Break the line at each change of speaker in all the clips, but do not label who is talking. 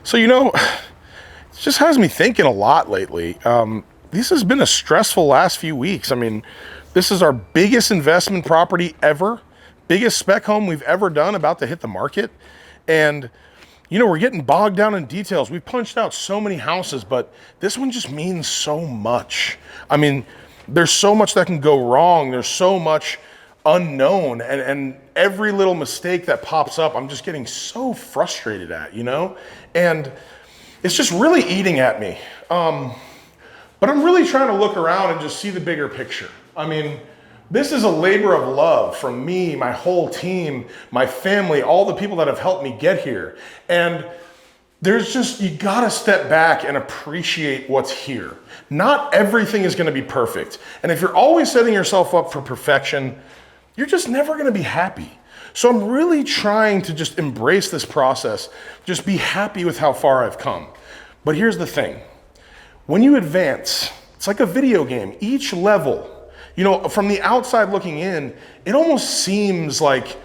So, it just has me thinking a lot lately. This has been a stressful last few weeks. I mean, this is our biggest investment property ever, biggest spec home we've ever done, about to hit the market. And, we're getting bogged down in details. We've punched out so many houses, but this one just means so much. I mean, there's so much that can go wrong. There's so much unknown, and every little mistake that pops up, I'm just getting so frustrated at, and it's just really eating at me. But I'm really trying to look around and just see the bigger picture. I mean, this is a labor of love from me, my whole team, my family, all the people that have helped me get here. And you gotta step back and appreciate what's here. Not everything is gonna be perfect. And if you're always setting yourself up for perfection, you're just never gonna be happy. So I'm really trying to just embrace this process, just be happy with how far I've come. But here's the thing. When you advance, it's like a video game. Each level, from the outside looking in, it almost seems like,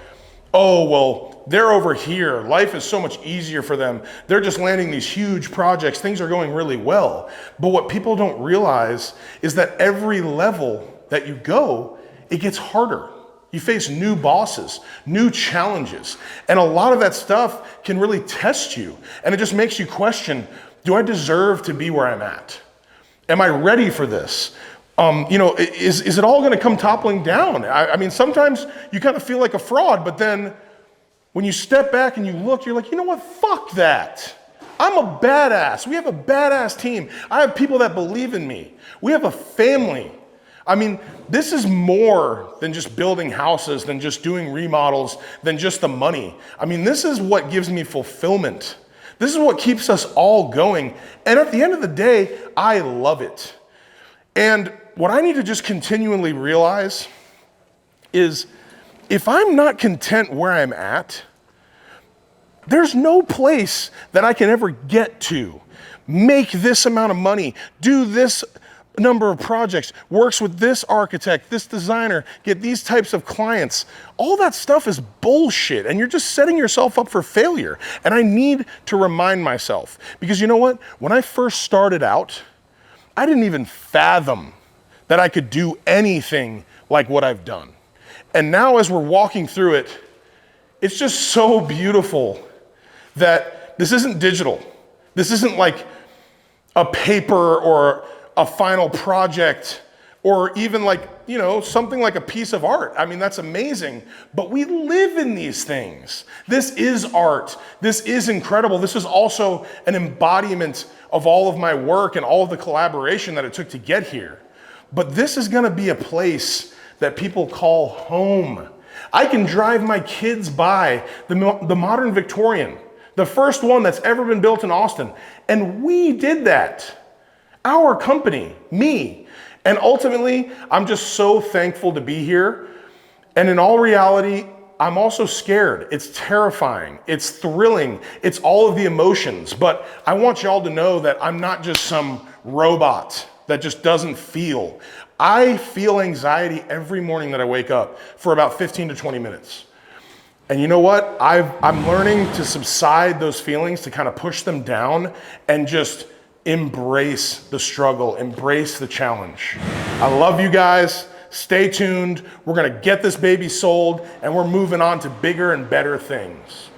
oh, well, they're over here. Life is so much easier for them. They're just landing these huge projects. Things are going really well. But what people don't realize is that every level that you go, it gets harder. You face new bosses, new challenges. And a lot of that stuff can really test you. And it just makes you question, do I deserve to be where I'm at? Am I ready for this? Is it all gonna come toppling down? I mean, sometimes you kind of feel like a fraud, but then when you step back and you look, you're like, you know what, fuck that. I'm a badass. We have a badass team. I have people that believe in me. We have a family. I mean, this is more than just building houses, than just doing remodels, than just the money. I mean, this is what gives me fulfillment. This is what keeps us all going. And at the end of the day, I love it. And what I need to just continually realize is, if I'm not content where I'm at, there's no place that I can ever get to. Make this amount of money, do this number of projects, works with this architect, this designer, get these types of clients. All that stuff is bullshit, and you're just setting yourself up for failure. And I need to remind myself, because you know what? When I first started out, I didn't even fathom that I could do anything like what I've done. And now as we're walking through it, it's just so beautiful that this isn't digital. This isn't like a paper or a final project, or even something like a piece of art. I mean, that's amazing, but we live in these things. This is art. This is incredible. This is also an embodiment of all of my work and all of the collaboration that it took to get here. But this is gonna be a place that people call home. I can drive my kids by the modern Victorian, the first one that's ever been built in Austin, and we did that. Our company, me. And ultimately, I'm just so thankful to be here. And in all reality, I'm also scared. It's terrifying. It's thrilling. It's all of the emotions. But I want y'all to know that I'm not just some robot that just doesn't feel. I feel anxiety every morning that I wake up for about 15 to 20 minutes. And you know what? I'm learning to subside those feelings, to kind of push them down and just embrace the struggle, embrace the challenge. I love you guys. Stay tuned. We're gonna get this baby sold, and we're moving on to bigger and better things.